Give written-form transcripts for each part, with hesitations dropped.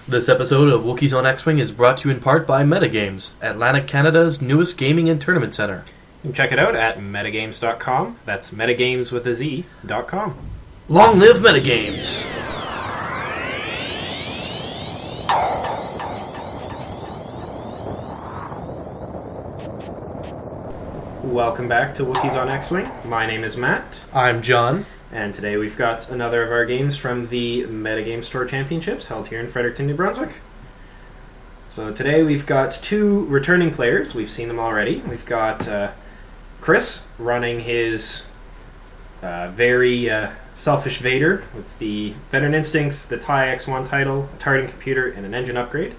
This episode of Wookiees on X-Wing is brought to you in part by MetaGameZ, Atlantic Canada's newest gaming and tournament center. You can check it out at MetaGameZ.com. That's MetaGames with a Z.com. Long live MetaGameZ! Welcome back to Wookiees on X-Wing. My name is Matt. I'm John. And today we've got another of our games from the MetaGameZ Tour Championships held here in Fredericton, New Brunswick. So today we've got two returning players. We've seen them already. We've got Chris running his very selfish Vader with the Veteran Instincts, the TIE X1 title, a targeting computer, and an engine upgrade.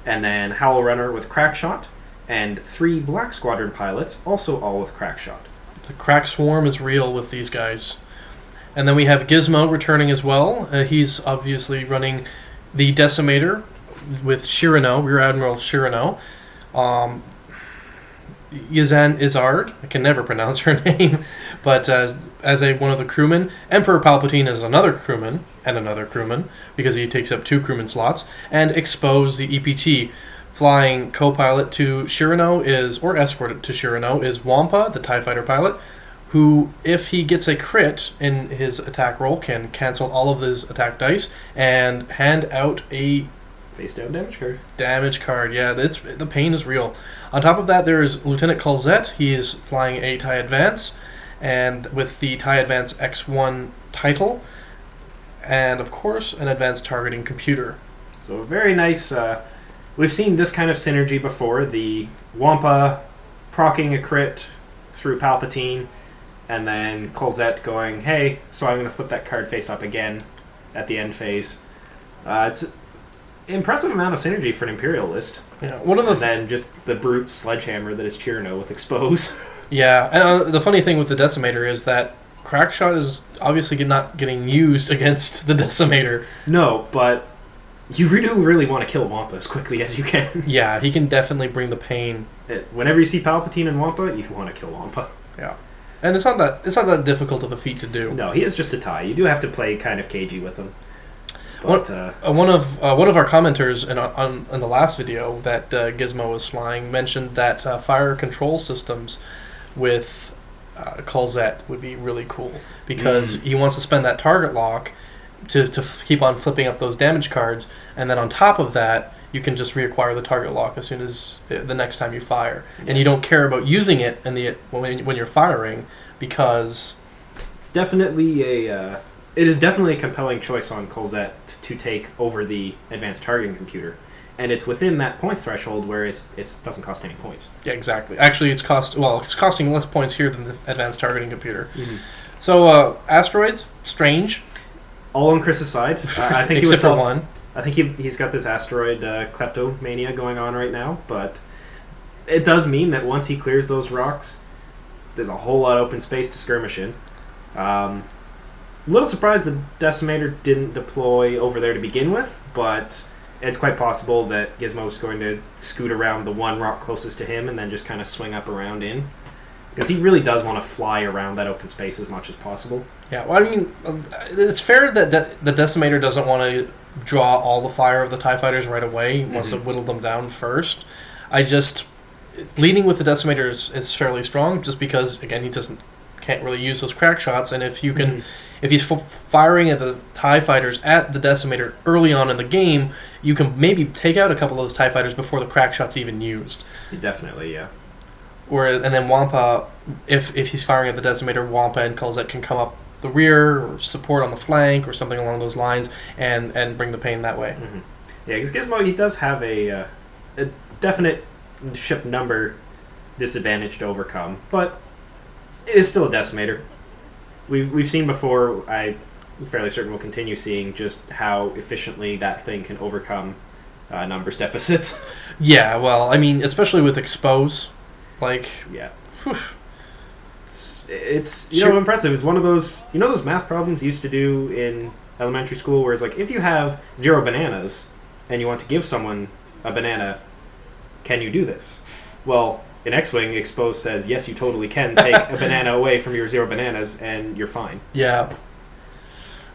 And then Howlrunner with Crackshot, and 3 Black Squadron pilots, also all with Crackshot. The crack swarm is real with these guys. And then we have Gizmo returning as well. He's obviously running the Decimator with Chiraneau, Rear Admiral Chiraneau. Ysanne Issard, I can never pronounce her name, but as one of the crewmen. Emperor Palpatine is another crewman, because he takes up 2 crewman slots. And Expose, the EPT, flying co-pilot to Chiraneau or escorted to Chiraneau, is Wampa, the TIE fighter pilot, who, if he gets a crit in his attack roll, can cancel all of his attack dice and hand out a face-down damage card. Damage card, yeah, the pain is real. On top of that, there is Lieutenant Colzet. He is flying a TIE Advance, and with the TIE Advance X1 title, and of course, an advanced targeting computer. So very nice. We've seen this kind of synergy before. The Wampa proccing a crit through Palpatine, and then Colzet going, hey, so I'm going to flip that card face up again at the end phase. It's an impressive amount of synergy for an Imperial list. Yeah, and then just the brute sledgehammer that is Chiraneau with Expose. Yeah, and the funny thing with the Decimator is that Crackshot is obviously not getting used against the Decimator. No, but you really want to kill Wampa as quickly as you can. Yeah, he can definitely bring the pain. Whenever you see Palpatine and Wampa, you want to kill Wampa. Yeah. And it's not that difficult of a feat to do. No, he is just a TIE. You do have to play kind of cagey with him. But, one of our commenters in the last video that Gizmo was flying mentioned that fire control systems with Colzet would be really cool because he wants to spend that target lock to keep on flipping up those damage cards, and then on top of that, you can just reacquire the target lock as soon as the next time you fire, and you don't care about using it when you're firing because it's definitely it is definitely a compelling choice on Colzet to take over the advanced targeting computer, and it's within that point threshold where it doesn't cost any points. Yeah, exactly. Actually, it's costing less points here than the advanced targeting computer. Mm-hmm. So asteroids, strange. All on Chris's side. I think except for one. I think he's got this asteroid kleptomania going on right now, but it does mean that once he clears those rocks, there's a whole lot of open space to skirmish in. A little surprised the Decimator didn't deploy over there to begin with, but it's quite possible that Gizmo's going to scoot around the one rock closest to him and then just kind of swing up around in. Because he really does want to fly around that open space as much as possible. Yeah, well, I mean, it's fair that the Decimator doesn't want to draw all the fire of the TIE fighters right away. He wants to whittle them down first. Leading with the Decimator is fairly strong, just because, again, he can't really use those crack shots, and if he's firing at the TIE fighters at the Decimator early on in the game, you can maybe take out a couple of those TIE fighters before the crack shot's even used. Definitely, yeah. And then Wampa, if he's firing at the Decimator, Wampa and Colzet can come up the rear or support on the flank or something along those lines and bring the pain that way. Mm-hmm. Yeah, because Gizmo, he does have a definite ship number disadvantage to overcome, but it is still a Decimator. We've seen before, I'm fairly certain we'll continue seeing just how efficiently that thing can overcome numbers deficits. Yeah, well, I mean, especially with Expose. Yeah. It's impressive. It's one of those, those math problems you used to do in elementary school where it's like, if you have 0 bananas and you want to give someone a banana, can you do this? Well, in X-Wing, Expose says, yes, you totally can take a banana away from your 0 bananas and you're fine. Yeah.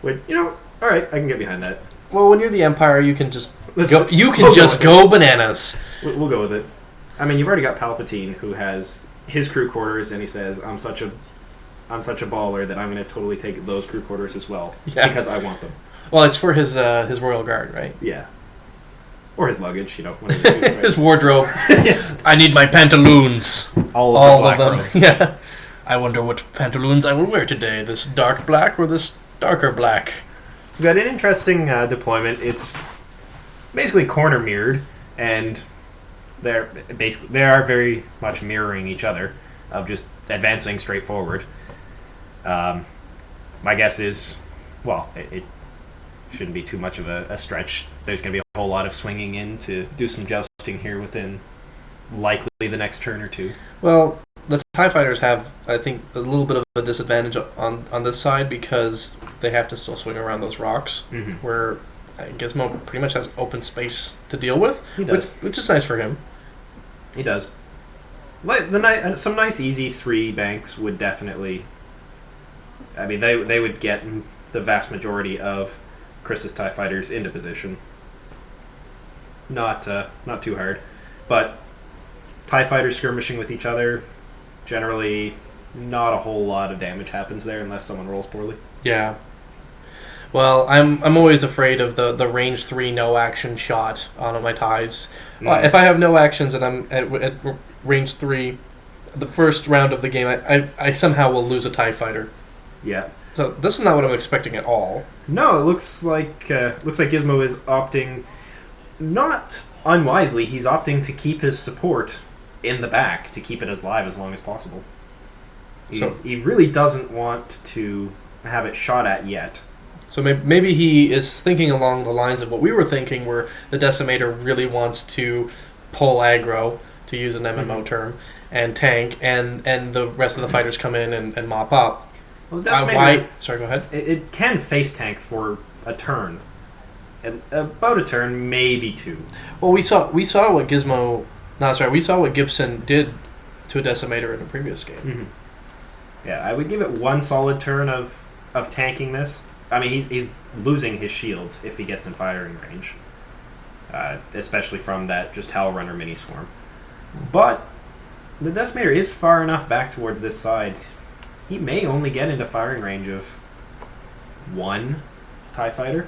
Alright, I can get behind that. Well, when you're the Empire, you can just You can just go bananas. We'll go with it. I mean, you've already got Palpatine, who has his crew quarters, and he says, I'm such a baller that I'm going to totally take those crew quarters as well, because I want them. Well, it's for his royal guard, right? Yeah. Or his luggage, whatever. His wardrobe. Yes. I need my pantaloons. All of them. Robes. Yeah. I wonder what pantaloons I will wear today. This dark black or this darker black? So we've got an interesting deployment. It's basically corner mirrored, and they are very much mirroring each other, of just advancing straight forward. My guess is, well, it shouldn't be too much of a stretch. There's going to be a whole lot of swinging in to do some jousting here within likely the next turn or two. Well, the TIE fighters have, I think, a little bit of a disadvantage on this side because they have to still swing around those rocks, where Gizmo pretty much has open space to deal with, He does. which is nice for him. He does. Some nice easy 3 banks would definitely... I mean, they would get the vast majority of Chris's TIE fighters into position. Not too hard. But TIE fighters skirmishing with each other, generally not a whole lot of damage happens there unless someone rolls poorly. Yeah. Well, I'm always afraid of the range 3 no action shot on my TIEs. If I have no actions and I'm at range 3, the first round of the game, I somehow will lose a TIE fighter. Yeah. So this is not what I'm expecting at all. No, it looks like Gizmo is opting, not unwisely, he's opting to keep his support in the back to keep it as live as long as possible. He really doesn't want to have it shot at yet. So maybe he is thinking along the lines of what we were thinking, where the Decimator really wants to pull aggro, to use an MMO term, and tank, and the rest of the fighters come in and mop up. Well, the Decimator, sorry, go ahead. It can face tank for a turn. About a turn, maybe 2. Well, we saw what Gizmo... No, sorry, we saw what Gibson did to a Decimator in a previous game. Mm-hmm. Yeah, I would give it 1 solid turn of tanking this. I mean, he's losing his shields if he gets in firing range. Especially from that just Howlrunner mini-swarm. But the Decimator is far enough back towards this side. He may only get into firing range of 1 TIE fighter.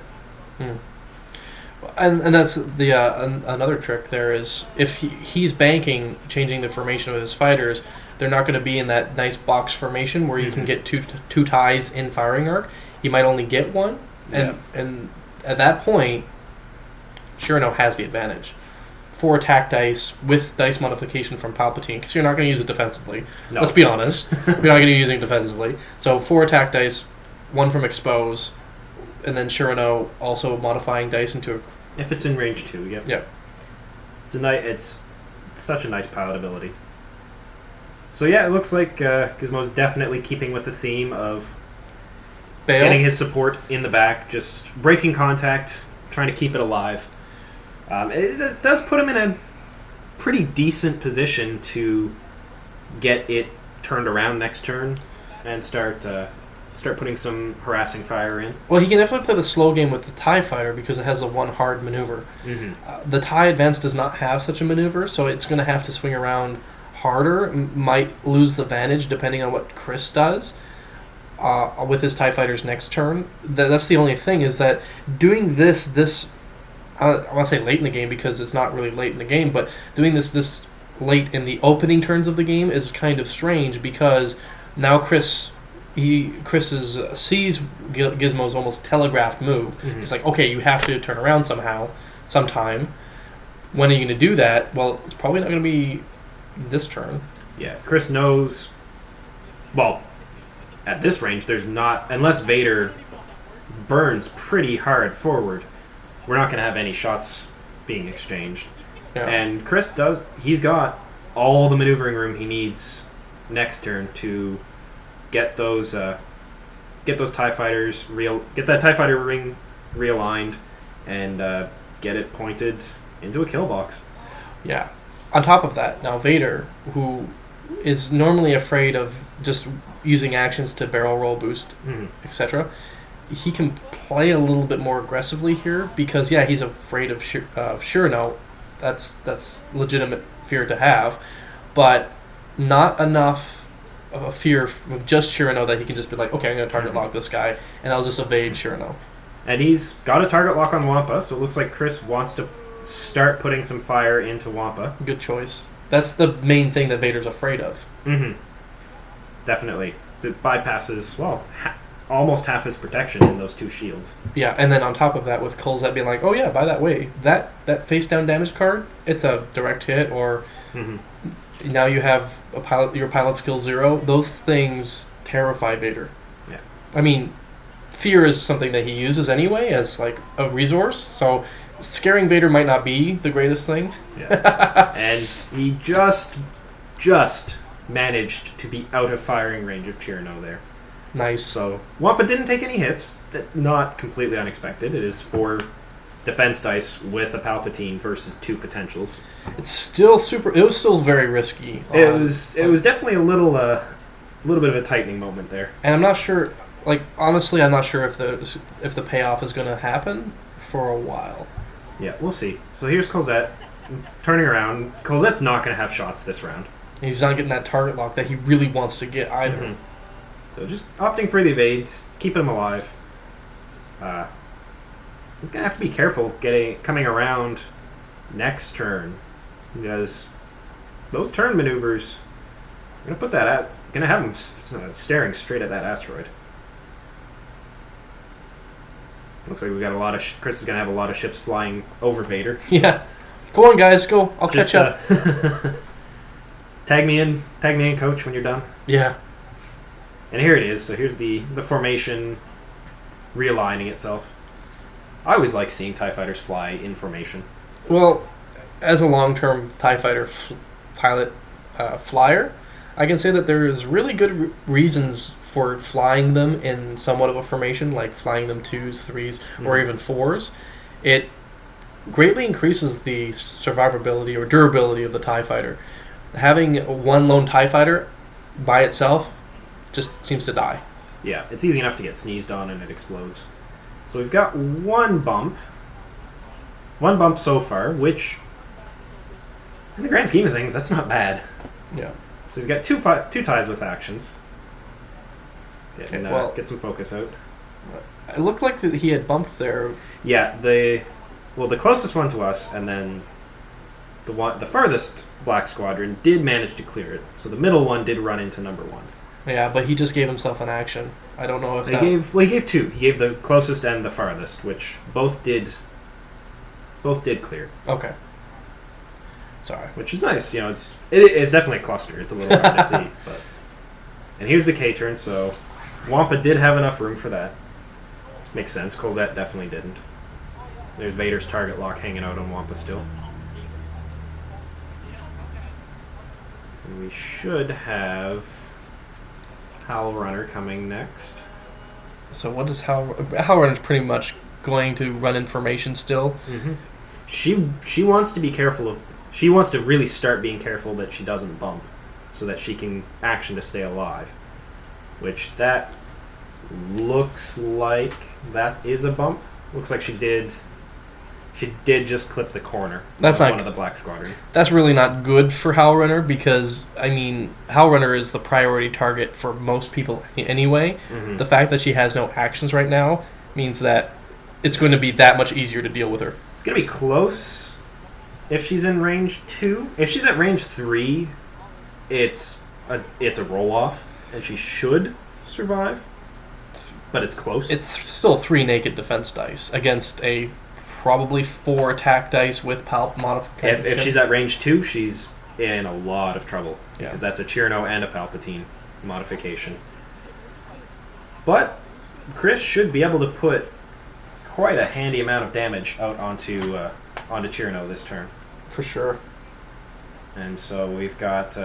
And that's the another trick there is, if he's banking changing the formation of his fighters, they're not going to be in that nice box formation where you can get two TIEs in firing arc. He might only get 1, and at that point, Chiraneau has the advantage. 4 attack dice with dice modification from Palpatine, because you're not going to use it defensively. No. Let's be honest. You're not going to be using it defensively. So 4 attack dice, 1 from expose, and then Chiraneau also modifying dice into a... If it's in range 2, yep. Yep. It's such a nice pilot ability. So yeah, it looks like Gizmo's definitely keeping with the theme of Bail. Getting his support in the back, just breaking contact, trying to keep it alive. It does put him in a pretty decent position to get it turned around next turn and start putting some harassing fire in. Well, he can definitely play the slow game with the TIE fighter because it has a 1 hard maneuver. The TIE Advance does not have such a maneuver, so it's going to have to swing around harder. Might lose the advantage depending on what Chris does with his TIE fighters next turn. That's the only thing, is that doing this I want to say late in the game because it's not really late in the game, but doing this late in the opening turns of the game is kind of strange, because now Chris sees Gizmo's almost telegraphed move. He's like, okay, you have to turn around sometime. When are you going to do that? Well, it's probably not going to be this turn. Yeah, Chris knows. Well, at this range, there's not, unless Vader burns pretty hard forward, we're not going to have any shots being exchanged. Yeah. And Chris he's got all the maneuvering room he needs next turn to get those TIE fighters get that TIE fighter ring realigned and get it pointed into a kill box. Yeah. On top of that, now Vader, who is normally afraid of just using actions to barrel roll boost, etc., he can play a little bit more aggressively here because he's afraid of Chiraneau. That's legitimate fear to have, but not enough of a fear of just Chiraneau that he can just be like, okay, I'm going to target lock this guy, and I'll just evade Chiraneau. And he's got a target lock on Wampa, so it looks like Chris wants to start putting some fire into Wampa. Good choice. That's the main thing that Vader's afraid of. Mm-hmm. Definitely. So it bypasses, almost half his protection in those two shields. Yeah, and then on top of that, with Colzet being like, oh yeah, by that way, that face-down damage card, it's a direct hit, or now you have your pilot skill 0. Those things terrify Vader. Yeah. I mean, fear is something that he uses anyway as like a resource, so scaring Vader might not be the greatest thing. Yeah. And he just managed to be out of firing range of Chiraneau there. Nice. So Wampa didn't take any hits. Not completely unexpected. It is 4 defense dice with a Palpatine versus 2 potentials. It's still it was still very risky. It was definitely a little bit of a tightening moment there. And I'm not sure. Like, honestly, I'm not sure if the payoff is going to happen for a while. Yeah, we'll see. So here's Colzet turning around. Colzet's not going to have shots this round. And he's not getting that target lock that he really wants to get either. Mm-hmm. So just opting for the evade, keep him alive. He's going to have to be careful coming around next turn, because those turn maneuvers are going to have him staring straight at that asteroid. Looks like we got a lot of Chris is going to have a lot of ships flying over Vader. Yeah. Go on, guys. Go. I'll catch up. Tag me in, coach, when you're done. Yeah. And here it is. So here's the formation realigning itself. I always like seeing TIE fighters fly in formation. Well, as a long-term TIE fighter pilot flyer, I can say that there is really good reasons for flying them in somewhat of a formation, like flying them 2s, 3s, or even 4s. It greatly increases the survivability or durability of the TIE fighter. Having one lone TIE fighter by itself just seems to die. Yeah, it's easy enough to get sneezed on and it explodes. So we've got one bump so far, which, in the grand scheme of things, that's not bad. Yeah. So he's got two ties with actions. Get some focus out. It looked like he had bumped there. Yeah, the closest one to us, and then the furthest Black Squadron did manage to clear it. So the middle one did run into number 1. Yeah, but he just gave himself an action. I don't know if he gave 2. He gave the closest and the farthest, which both did clear. Okay. Sorry. Which is nice. You know, it's definitely a cluster. It's a little hard to see, but. And here's the K turn, so Wampa did have enough room for that. Makes sense. Colzet definitely didn't. There's Vader's target lock hanging out on Wampa still. And we should have Howlrunner coming next. So what does Howlrunner's pretty much going to run information still? Mm-hmm. She wants to be careful she wants to really start being careful that she doesn't bump, so that she can action to stay alive. Which that looks like that is a bump. Looks like she did just clip the corner. That's not one of the Black Squadron. That's really not good for Howlrunner because, I mean, Howlrunner is the priority target for most people anyway. Mm-hmm. The fact that she has no actions right now means that it's going to be that much easier to deal with her. It's going to be close if she's in range 2. If she's at range 3, it's a roll-off, and she should survive. But it's close. It's still 3 naked defense dice against a probably 4 attack dice with Palp modification. If she's at range 2, she's in a lot of trouble. Yeah. Because that's a Chiraneau and a Palpatine modification. But Chris should be able to put quite a handy amount of damage out onto Chiraneau this turn. For sure. And so we've got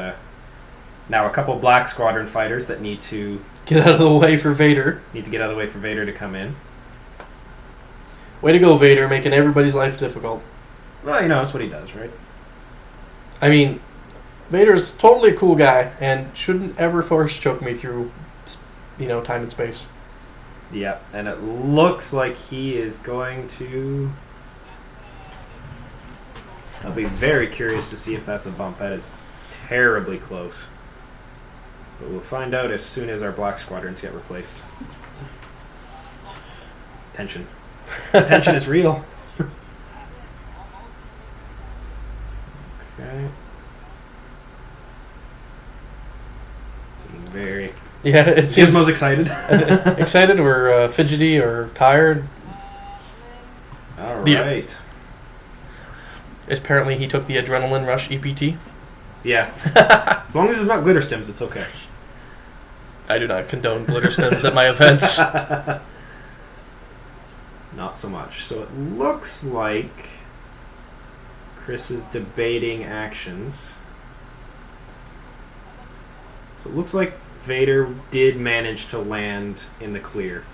now a couple Black Squadron fighters that need to get out of the way for Vader. To come in. Way to go, Vader, making everybody's life difficult. Well, you know, that's what he does, right? I mean, Vader's totally a cool guy and shouldn't ever force choke me through, time and space. Yep, and it looks like he is going to... I'll be very curious to see if that's a bump. That is terribly close. But we'll find out as soon as our black squadrons get replaced. Tension. The tension is real. Okay. Being very... Yeah, it seems... Gizmo's excited. Excited or fidgety or tired. All Yeah. right. Apparently he took the adrenaline rush EPT. Yeah. As long as it's not glitter stems, it's okay. I do not condone glitter stems at my events. Not so much. So it looks like Chris is debating actions. So it looks like Vader did manage to land in the clear.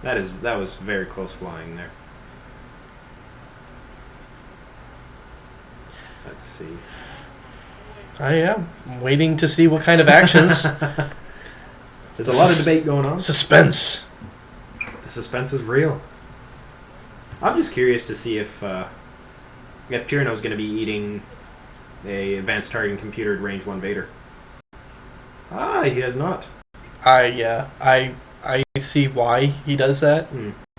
That was very close flying there. Let's see. I am waiting to see what kind of actions. There's a lot of debate going on. Suspense. The suspense is real. I'm just curious to see if Chiraneau is going to be eating a advanced targeting computer range 1 Vader. Ah, he has not. I see why he does that.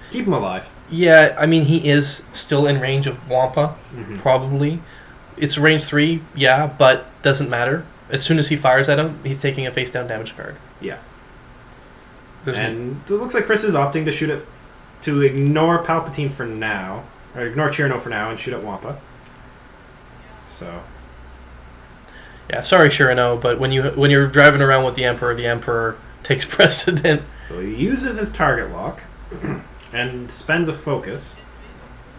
Keep him alive. Yeah, I mean he is still in range of Wampa, probably. It's range 3, yeah, but doesn't matter. As soon as he fires at him, he's taking a face down damage card. Yeah. There's and it looks like Chris is opting to shoot it, to ignore Palpatine for now, or ignore Chiraneau for now and shoot at Wampa. So. Yeah, sorry Chiraneau, but when you're driving around with the Emperor takes precedent. So he uses his target lock and spends a focus,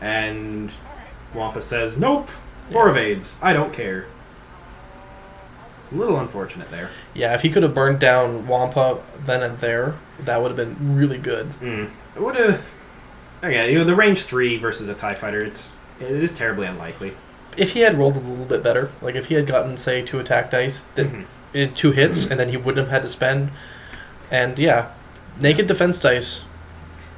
and Wampa says, "Nope, 4 evades. I don't care." A little unfortunate there. Yeah, if he could have burned down Wampa then and there, that would have been really good. It would have. Again, the range 3 versus a TIE fighter, it is terribly unlikely. If he had rolled a little bit better, like if he had gotten, say, 2 attack dice in 2 hits, and then he wouldn't have had to spend. And yeah, naked defense dice.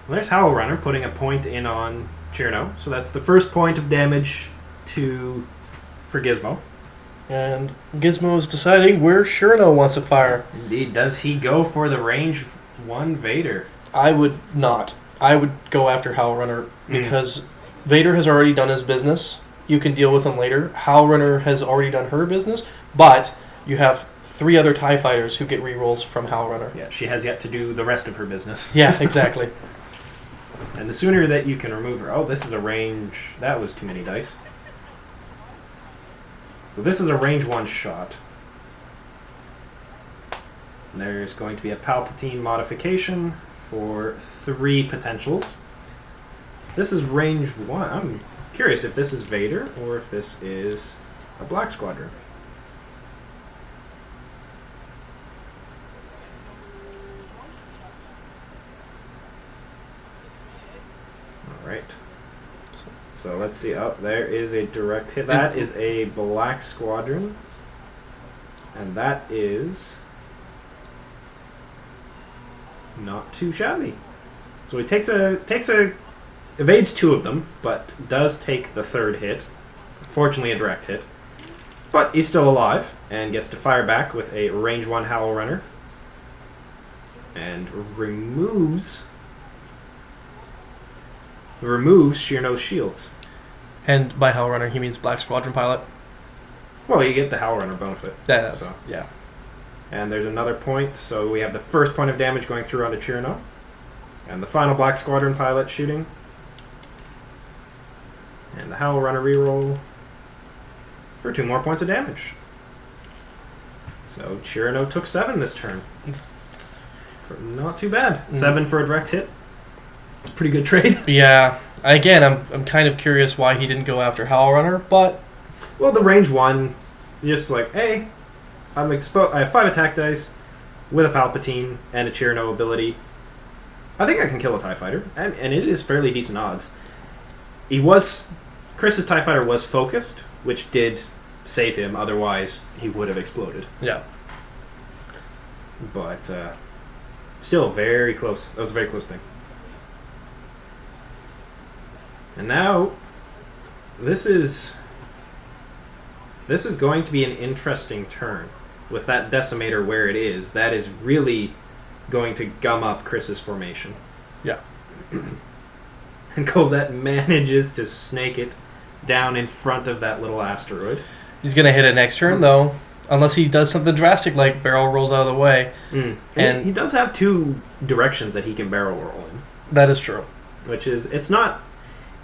Well, there's Howlrunner putting a point in on Chiraneau, so that's the first point of damage for Gizmo. And Gizmo is deciding where Chiraneau wants to fire. Indeed, does he go for the range 1 Vader? I would not. I would go after Howlrunner because Vader has already done his business. You can deal with him later. Howlrunner has already done her business, but you have 3 other TIE fighters who get rerolls from Howlrunner. Yeah, she has yet to do the rest of her business. Yeah, exactly. And the sooner that you can remove her... Oh, this is a range... That was too many dice. So this is a range 1 shot. And there's going to be a Palpatine modification for 3 potentials. This is range 1. I'm curious if this is Vader or if this is a Black Squadron. Alright. So let's see. Oh, there is a direct hit. That is a Black Squadron. And that is not too shabby. So he evades 2 of them, but does take the 3rd hit. Fortunately, a direct hit. But he's still alive and gets to fire back with a range 1 Howlrunner. And removes Chiraneau's shields. And by Howlrunner, he means Black Squadron pilot. Well, you get the Howlrunner benefit. Yeah. And there's another point, so we have the first point of damage going through onto Chiraneau. And the final Black Squadron pilot shooting. And the Howlrunner reroll for 2 more points of damage. So Chiraneau took 7 this turn. Not too bad. 7 for a direct hit. It's a pretty good trade. Yeah. Again, I'm kind of curious why he didn't go after Howlrunner, but... Well, the range 1, just like, hey, I have 5 attack dice with a Palpatine and a Chiraneau ability. I think I can kill a TIE fighter, and it is fairly decent odds. Chris's TIE fighter was focused, which did save him, otherwise he would have exploded. Yeah. But Still very close. That was a very close thing. And now, this is going to be an interesting turn. With that Decimator where it is, that is really going to gum up Chris's formation. Yeah. And Colzet manages to snake it down in front of that little asteroid. He's going to hit it next turn, though, unless he does something drastic like barrel rolls out of the way. And he does have two directions that he can barrel roll in. That is true. Which is, it's not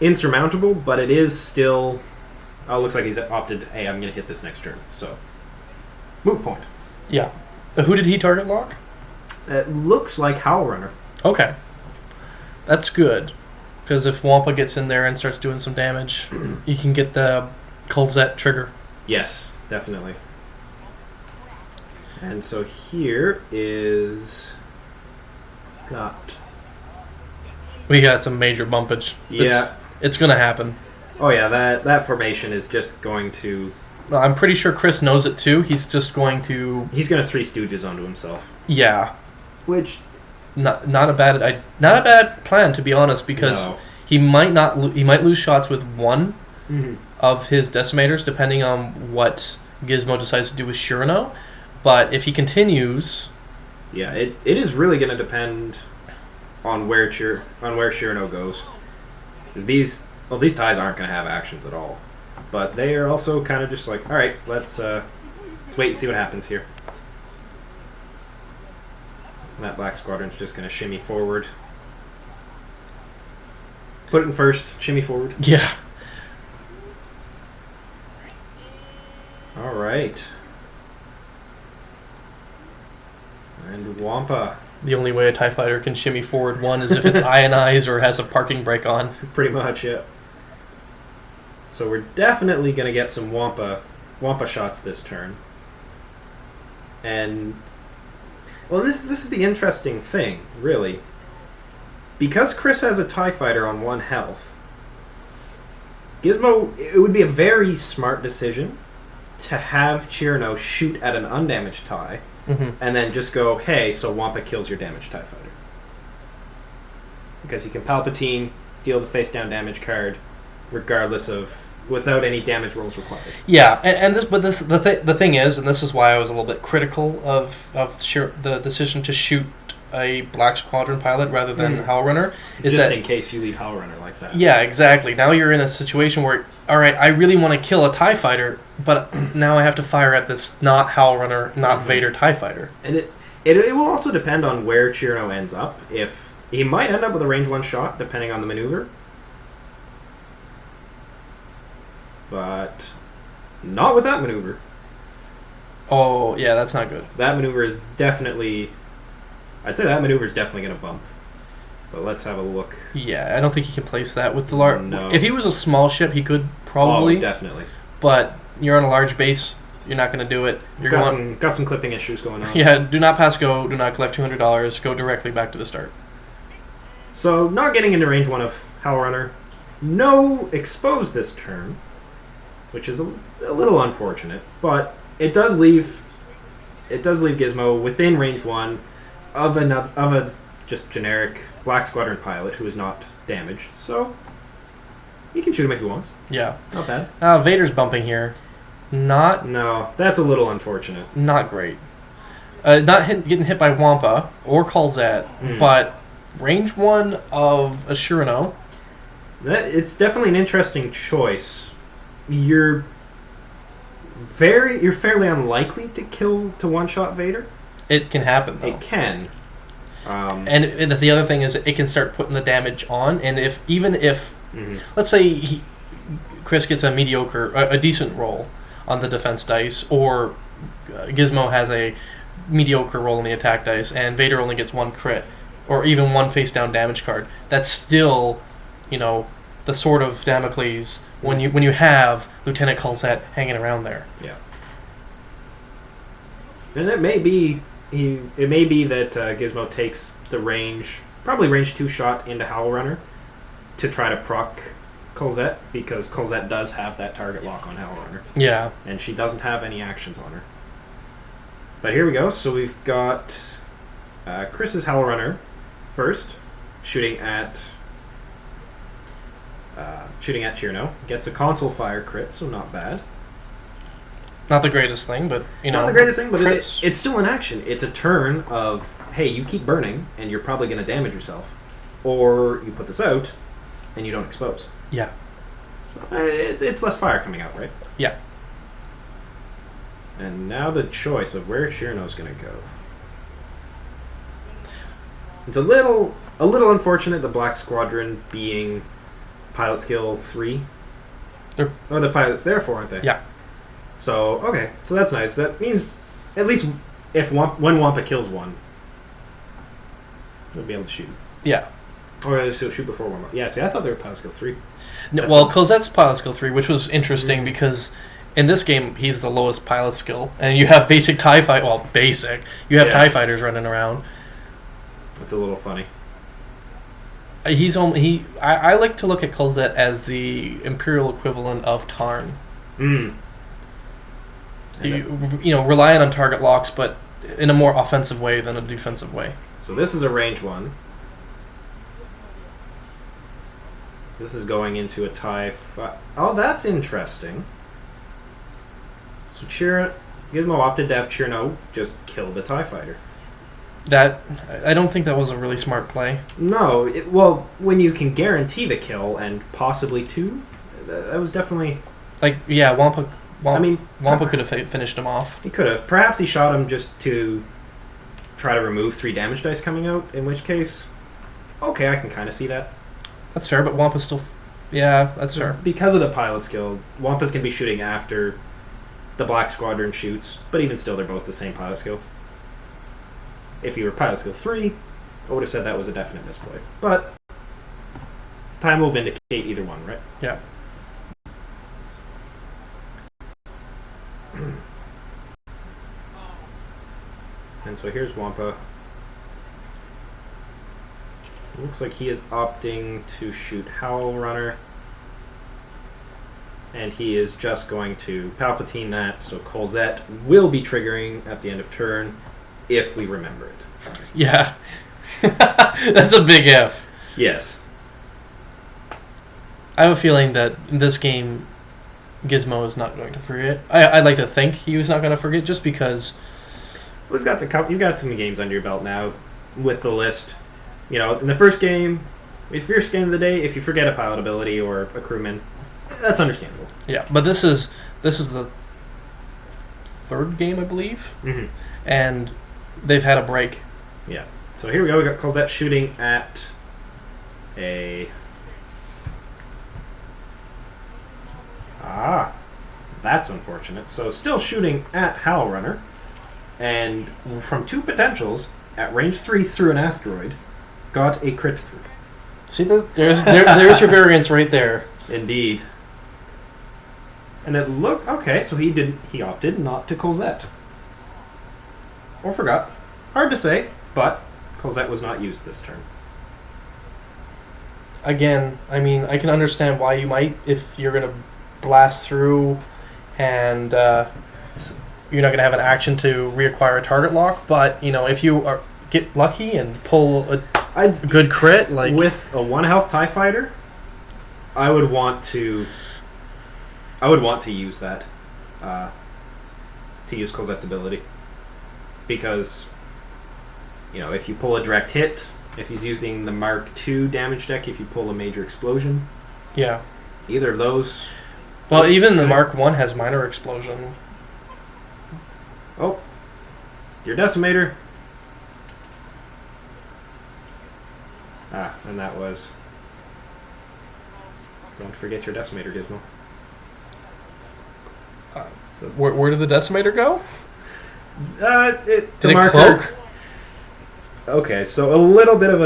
insurmountable, but it is still... Oh, it looks like he's opted, hey, I'm going to hit this next turn. So, moot point. Yeah. Who did he target lock? It looks like Howlrunner. Okay. That's good. Because if Wampa gets in there and starts doing some damage, you can get the Colzet trigger. Yes, definitely. And so here is... We got some major bumpage. Yeah. It's going to happen. Oh yeah, that formation is just going to... I'm pretty sure Chris knows it too. He's just going to... He's going to Three Stooges onto himself. Yeah. Which... Not a bad plan, to be honest, because he might lose shots with one of his Decimators, depending on what Gizmo decides to do with Chiraneau. But if he continues... Yeah, it is really going to depend on where Chiraneau goes. Because these ties aren't going to have actions at all. But they are also kind of just like, all right, let's wait and see what happens here. And that black squadron's just going to shimmy forward. Put it in first, shimmy forward. Yeah. All right. And Wampa. The only way a TIE fighter can shimmy forward one is if it's ionized or has a parking brake on. Pretty much, yeah. So we're definitely going to get some Wampa shots this turn. And, well, this is the interesting thing, really. Because Chris has a TIE fighter on 1 health, Gizmo, it would be a very smart decision to have Chiraneau shoot at an undamaged TIE, and then just go, hey, so Wampa kills your damaged TIE fighter. Because he can Palpatine, deal the face-down damage card, regardless of... without any damage rolls required. Yeah, the thing is, and this is why I was a little bit critical of the decision to shoot a Black Squadron pilot rather than Howlrunner, is just that in case you leave Howlrunner like that. Yeah, exactly. Now you're in a situation where, all right, I really want to kill a TIE fighter, but now I have to fire at this not Howlrunner, not Vader TIE fighter. And it will also depend on where Chiraneau ends up. If he might end up with a range 1 shot, depending on the maneuver. But not with that maneuver. Oh, yeah, that's not good. That maneuver is definitely... I'd say that maneuver is definitely going to bump. But let's have a look. Yeah, I don't think he can place that with the large... No. If he was a small ship, he could probably. Oh, definitely. But you're on a large base, you're not going to do it. You're got some clipping issues going on. Yeah, do not pass go, do not collect $200, go directly back to the start. So, not getting into range 1 of Howlrunner. No exposed this turn, which is a little unfortunate, but it does leave Gizmo within range 1 of a just generic Black Squadron pilot who is not damaged. So he can shoot him if he wants. Yeah, not bad. Vader's bumping here. No, that's a little unfortunate. Not great. Getting hit by Wampa or Colzet, but range 1 of a Chiraneau. It's definitely an interesting choice. You're fairly unlikely to one-shot Vader. It can happen, though. It can. And the other thing is it can start putting the damage on, and even if let's say Chris gets a decent roll on the defense dice, or Gizmo has a mediocre roll on the attack dice, and Vader only gets 1 crit, or even 1 face-down damage card, that's still, the sword of Damocles when you have Lieutenant Colzet hanging around there. Yeah. And it may be that Gizmo takes the probably range 2 shot into Howlrunner to try to proc Colzet, because Colzet does have that target lock on Howlrunner. Yeah. And she doesn't have any actions on her. But here we go. So we've got Chris's Howlrunner first, shooting at Chiraneau. Gets a console fire crit, so not bad. Not the greatest thing, but not the greatest thing, but it's still an action. It's a turn of, hey, you keep burning, and you're probably going to damage yourself, or you put this out, and you don't expose. Yeah. So it's less fire coming out, right? Yeah. And now the choice of where Chiraneau's going to go. It's a little unfortunate the Black Squadron being pilot skill 3. Or the pilots there for, aren't they? Yeah. So, okay. So that's nice. That means at least if one Wampa kills one, they'll be able to shoot. Yeah. Or they'll shoot before Wampa. Yeah, see, I thought they were pilot skill 3. No, well, Colzette's pilot skill 3, which was interesting because in this game, he's the lowest pilot skill. And you have basic TIE fight. Well, basic. You have TIE fighters running around. That's a little funny. I like to look at Colzet as the Imperial equivalent of Tarn. Relying on target locks, but in a more offensive way than a defensive way. So this is a range 1. This is going into a TIE fight. Oh, that's interesting. So Gizmo opted to have Chiraneau just kill the TIE fighter. I don't think that was a really smart play. No, well, when you can guarantee the kill and possibly 2, that was definitely... Wampa could have finished him off. He could have. Perhaps he shot him just to try to remove 3 damage dice coming out, in which case, okay, I can kind of see that. That's fair, but Wampa's still... Yeah, that's fair. Because of the pilot skill, Wampa's can be shooting after the Black Squadron shoots, but even still, they're both the same pilot skill. If you were pilot skill 3, I would have said that was a definite misplay. But time will vindicate either one, right? Yeah. And so here's Wampa. Looks like he is opting to shoot Howlrunner. And he is just going to Palpatine that, so Colzet will be triggering at the end of turn, if we remember it. Yeah. That's a big if. Yes. I have a feeling that in this game, Gizmo is not going to forget. I'd like to think he was not going to forget, just because... You've got some games under your belt now with the list. You know, in the first game of the day, if you forget a pilot ability or a crewman, that's understandable. Yeah, but this is the 3rd game, I believe, and they've had a break. Yeah. So here we go. We got Colzet shooting at a... That's unfortunate. So still shooting at Howlrunner, and from 2 potentials at range 3 through an asteroid, got a crit through. See, there's your variance right there. Indeed. And it looked okay. So he opted not to Colzet, or forgot. Hard to say, but Colzet was not used this turn. Again, I mean, I can understand why you might, if you're going to blast through and you're not going to have an action to reacquire a target lock, but, if you get lucky and pull a good crit, like... With a 1 health TIE fighter, I would want to use that. To use Colzet's ability. Because... if you pull a direct hit, if he's using the Mark II damage deck, if you pull a major explosion, yeah, either of those. Well, even the Mark I has minor explosion. Oh, your Decimator. And that was. Don't forget your Decimator, Gizmo. So where did the Decimator go? Did it cloak? Okay, so a little bit of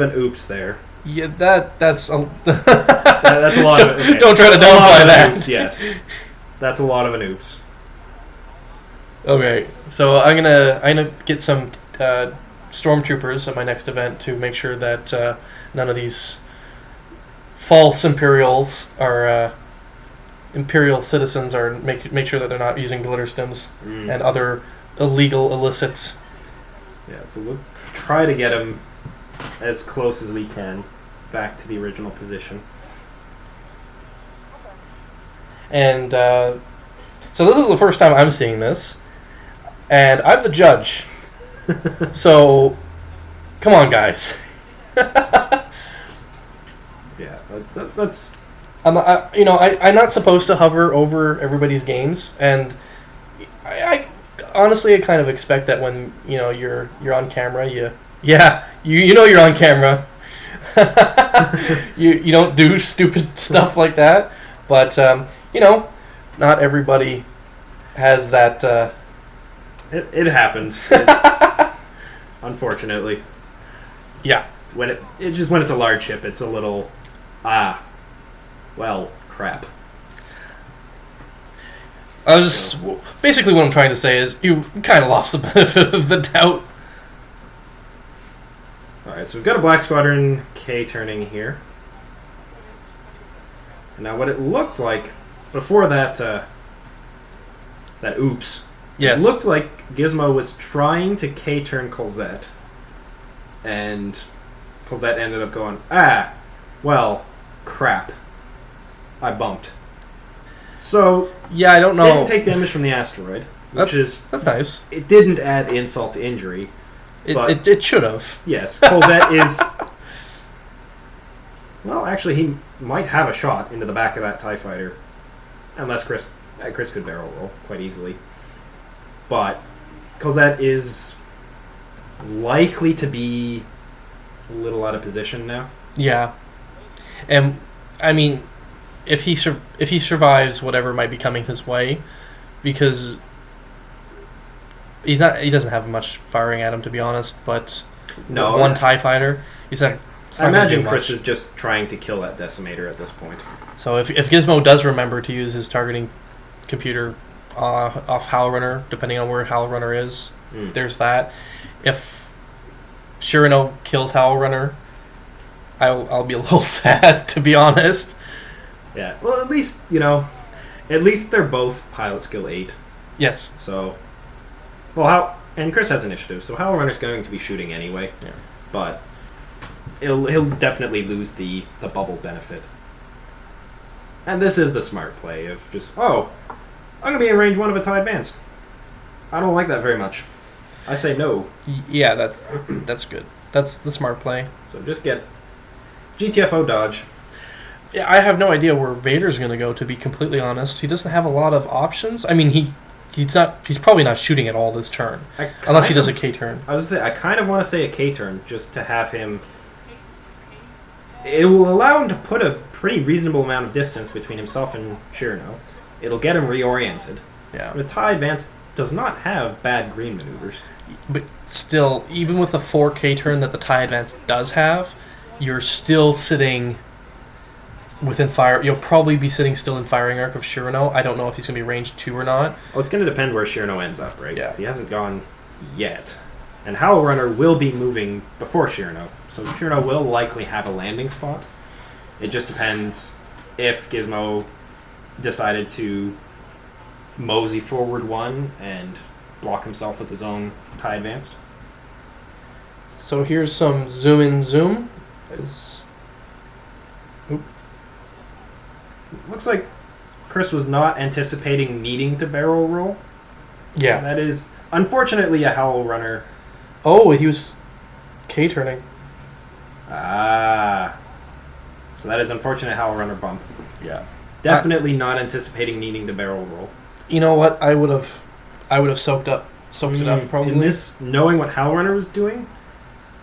an oops there. Yeah, that's a that's a lot of it. Okay. Don't try to downplay that. Oops, yes, that's a lot of an oops. Okay, so I'm gonna get some stormtroopers at my next event to make sure that none of these false Imperials are Imperial citizens are make sure that they're not using glitter stims and other illegal, illicit. Yeah, so we'll try to get him as close as we can back to the original position. And so this is the first time I'm seeing this, and I'm the judge. So, come on, guys. Yeah, that's... I'm not supposed to hover over everybody's games, and I honestly I kind of expect that when you're on camera, you know you're on camera. you don't do stupid stuff like that, but not everybody has that. It happens, unfortunately. Yeah, when it's a large ship, it's a little well, crap. Basically what I'm trying to say is you kind of lost the benefit of the doubt. Alright, so we've got a Black Squadron K turning here. Now what it looked like before that oops. Yes. It looked like Gizmo was trying to K turn Colzet. And Colzet ended up going, well, crap. I bumped. So yeah, I don't know. Didn't take damage from the asteroid, that's nice. It didn't add insult to injury. It should have. Yes, Colzet is. Well, actually, he might have a shot into the back of that TIE fighter, unless Chris could barrel roll quite easily. But Colzet is likely to be a little out of position now. Yeah, and I mean, if he survives whatever might be coming his way, because he doesn't have much firing at him, to be honest. But one TIE fighter, he's not. I imagine Chris is just trying to kill that Decimator at this point. So if Gizmo does remember to use his targeting computer off Howlrunner, depending on where Howlrunner is, there's that. If Chiraneau kills Howlrunner, I'll be a little sad, to be honest. Yeah. Well, at least they're both pilot skill 8. Yes. So, and Chris has initiative, so Howlrunner's going to be shooting anyway. Yeah. But he'll definitely lose the bubble benefit. And this is the smart play of just, I'm going to be in range 1 of a TIE Advanced. I don't like that very much. I say no. Yeah, that's good. That's the smart play. So just get GTFO dodge. Yeah, I have no idea where Vader's going to go, to be completely honest. He doesn't have a lot of options. I mean, he's probably not shooting at all this turn, unless he does a K turn. I was going to say, I kind of want to say a K turn, just to have him... It will allow him to put a pretty reasonable amount of distance between himself and Chiraneau. It'll get him reoriented. Yeah. The TIE Advance does not have bad green maneuvers. But still, even with the 4K turn that the TIE Advance does have, you're still sitting within fire. You'll probably be sitting still in firing arc of Chiraneau. I don't know if he's going to be range 2 or not. Well, it's going to depend where Chiraneau ends up, right? Yeah. He hasn't gone yet. And Howlrunner will be moving before Chiraneau. So Chiraneau will likely have a landing spot. It just depends if Gizmo decided to mosey forward 1 and block himself with his own TIE Advanced. So here's some zoom in, zoom. Looks like Chris was not anticipating needing to barrel roll. Yeah. That is, unfortunately, a Howlrunner. Oh, he was K turning. So that is unfortunate Howlrunner bump. Yeah. Definitely not anticipating needing to barrel roll. You know what? I would have soaked it up probably. In this, knowing what Howlrunner was doing,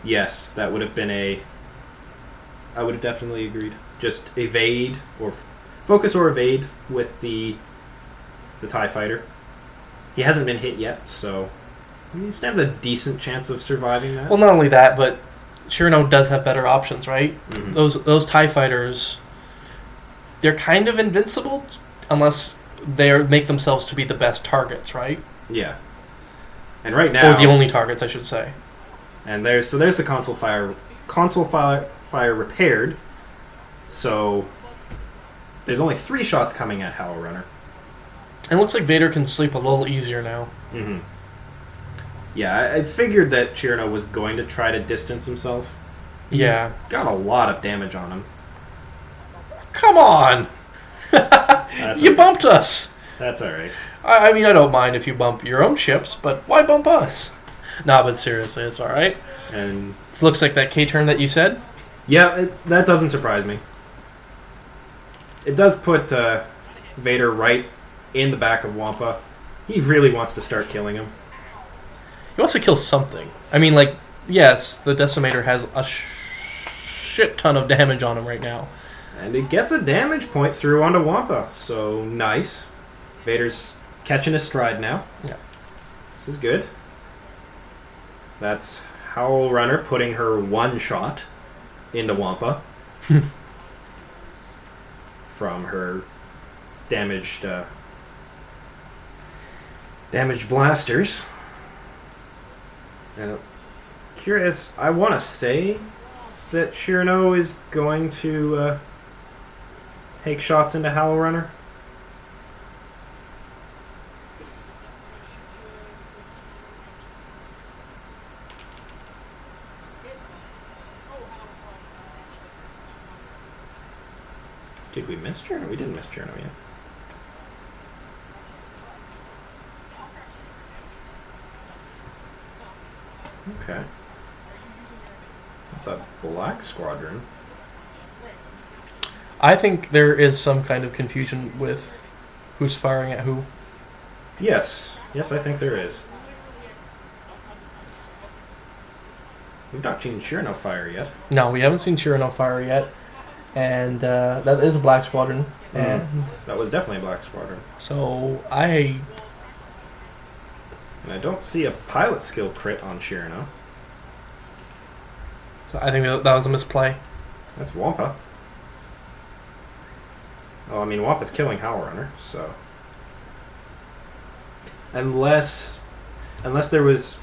yes, that would have been I would have definitely agreed. Just evade or focus or evade with the TIE fighter. He hasn't been hit yet, so he stands a decent chance of surviving that. Well, not only that, but Chiraneau does have better options, right? Mm-hmm. Those TIE fighters, they're kind of invincible unless they make themselves to be the best targets, right? Yeah. And right now, or the only targets, I should say. And there's the console fire repaired. So there's only 3 shots coming at Howlrunner. And it looks like Vader can sleep a little easier now. Mm-hmm. Yeah, I figured that Chiraneau was going to try to distance himself. He's got a lot of damage on him. Come on! You bumped us! That's alright. I mean, I don't mind if you bump your own ships, but why bump us? Nah, but seriously, it's alright. And it looks like that K-turn that you said? Yeah, that doesn't surprise me. It does put Vader right in the back of Wampa. He really wants to start killing him. He wants to kill something. I mean, like, yes, the Decimator has a shit ton of damage on him right now. And it gets a damage point through onto Wampa, so nice. Vader's catching his stride now. Yeah. This is good. That's Howlrunner putting her one shot into Wampa from her damaged blasters. And curious, I want to say that Chiraneau is going to take shots into Howlrunner. Did we miss Chiraneau? We didn't miss Chiraneau yet. Okay. That's a black squadron. I think there is some kind of confusion with who's firing at who. Yes. Yes, I think there is. We've not seen Chiraneau fire yet. No, we haven't seen Chiraneau fire yet. And that is a black squadron. And that was definitely a black squadron. So And I don't see a pilot skill crit on Chiraneau. So I think that was a misplay. That's Wampa. Well, I mean, Wampa's killing Howlrunner, so... Unless there was